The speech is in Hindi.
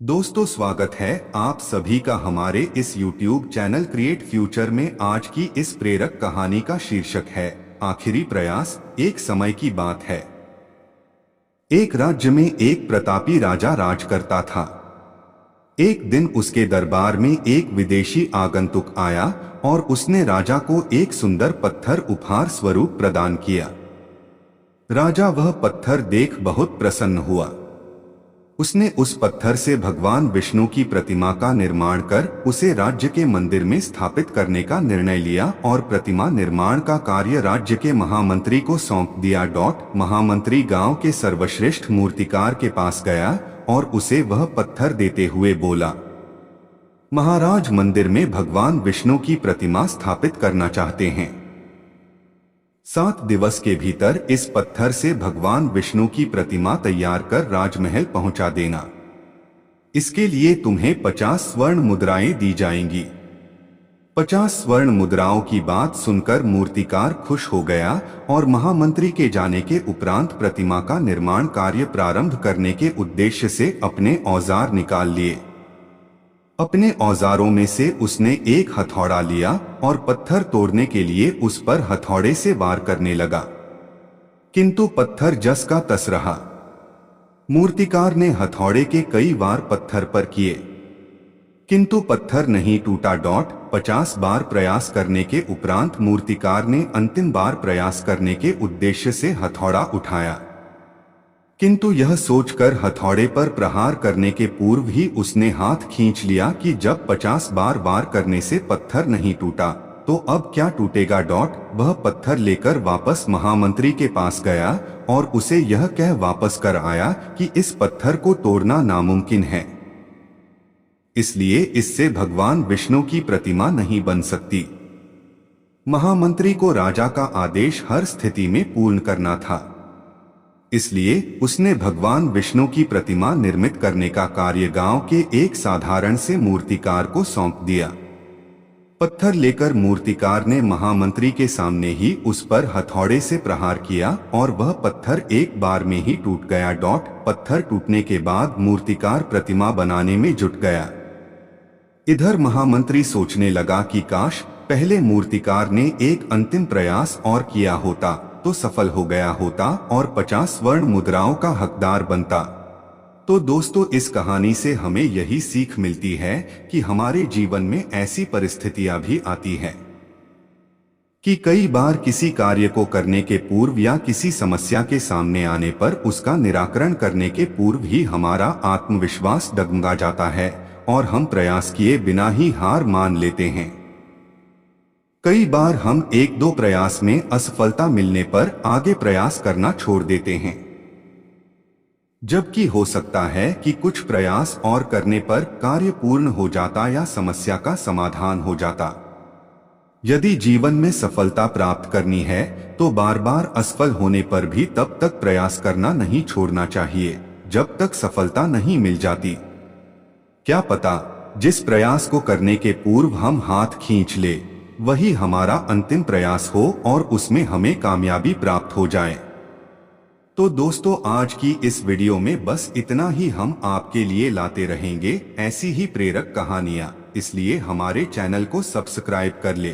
दोस्तों, स्वागत है आप सभी का हमारे इस YouTube चैनल क्रिएट फ्यूचर में। आज की इस प्रेरक कहानी का शीर्षक है आखिरी प्रयास। एक समय की बात है। एक राज्य में एक प्रतापी राजा राज करता था। एक दिन उसके दरबार में एक विदेशी आगंतुक आया और उसने राजा को एक सुंदर पत्थर उपहार स्वरूप प्रदान किया। राजा वह पत्थर देख बहुत प्रसन्न हुआ। उसने उस पत्थर से भगवान विष्णु की प्रतिमा का निर्माण कर उसे राज्य के मंदिर में स्थापित करने का निर्णय लिया और प्रतिमा निर्माण का कार्य राज्य के महामंत्री को सौंप दिया। महामंत्री गांव के सर्वश्रेष्ठ मूर्तिकार के पास गया और उसे वह पत्थर देते हुए बोला, महाराज मंदिर में भगवान विष्णु की प्रतिमा स्थापित करना चाहते हैं। 7 दिवस के भीतर इस पत्थर से भगवान विष्णु की प्रतिमा तैयार कर राजमहल पहुंचा देना। इसके लिए तुम्हें 50 स्वर्ण मुद्राएं दी जाएंगी। 50 स्वर्ण मुद्राओं की बात सुनकर मूर्तिकार खुश हो गया और महामंत्री के जाने के उपरांत प्रतिमा का निर्माण कार्य प्रारंभ करने के उद्देश्य से अपने औजार निकाल लिए। अपने औजारों में से उसने एक हथौड़ा लिया और पत्थर तोड़ने के लिए उस पर हथौड़े से वार करने लगा, किंतु पत्थर जस का तस रहा। मूर्तिकार ने हथौड़े के कई वार पत्थर पर किए, किंतु पत्थर नहीं टूटा। 50 बार प्रयास करने के उपरांत मूर्तिकार ने अंतिम बार प्रयास करने के उद्देश्य से हथौड़ा उठाया, किंतु यह सोचकर हथौड़े पर प्रहार करने के पूर्व ही उसने हाथ खींच लिया कि जब 50 बार वार करने से पत्थर नहीं टूटा तो अब क्या टूटेगा। वह पत्थर लेकर वापस महामंत्री के पास गया और उसे यह कह वापस कर आया कि इस पत्थर को तोड़ना नामुमकिन है, इसलिए इससे भगवान विष्णु की प्रतिमा नहीं बन सकती। महामंत्री को राजा का आदेश हर स्थिति में पूर्ण करना था, इसलिए उसने भगवान विष्णु की प्रतिमा निर्मित करने का कार्य गांव के एक साधारण से मूर्तिकार को सौंप दिया। पत्थर लेकर मूर्तिकार ने महामंत्री के सामने ही उस पर हथौड़े से प्रहार किया और वह पत्थर एक बार में ही टूट गया। पत्थर टूटने के बाद मूर्तिकार प्रतिमा बनाने में जुट गया। इधर महामंत्री सोचने लगा कि काश पहले मूर्तिकार ने एक अंतिम प्रयास और किया होता तो सफल हो गया होता और 50 स्वर्ण मुद्राओं का हकदार बनता। तो दोस्तों, इस कहानी से हमें यही सीख मिलती है कि हमारे जीवन में ऐसी परिस्थितियां भी आती हैं कि कई बार किसी कार्य को करने के पूर्व या किसी समस्या के सामने आने पर उसका निराकरण करने के पूर्व ही हमारा आत्मविश्वास डगमगा जाता है और हम प्रयास किए बिना ही हार मान लेते हैं। कई बार हम 1-2 प्रयास में असफलता मिलने पर आगे प्रयास करना छोड़ देते हैं, जबकि हो सकता है कि कुछ प्रयास और करने पर कार्य पूर्ण हो जाता या समस्या का समाधान हो जाता। यदि जीवन में सफलता प्राप्त करनी है तो बार बार असफल होने पर भी तब तक प्रयास करना नहीं छोड़ना चाहिए जब तक सफलता नहीं मिल जाती। क्या पता जिस प्रयास को करने के पूर्व हम हाथ खींच ले वही हमारा अंतिम प्रयास हो और उसमें हमें कामयाबी प्राप्त हो जाए। तो दोस्तों, आज की इस वीडियो में बस इतना ही। हम आपके लिए लाते रहेंगे ऐसी ही प्रेरक कहानियां, इसलिए हमारे चैनल को सब्सक्राइब कर ले।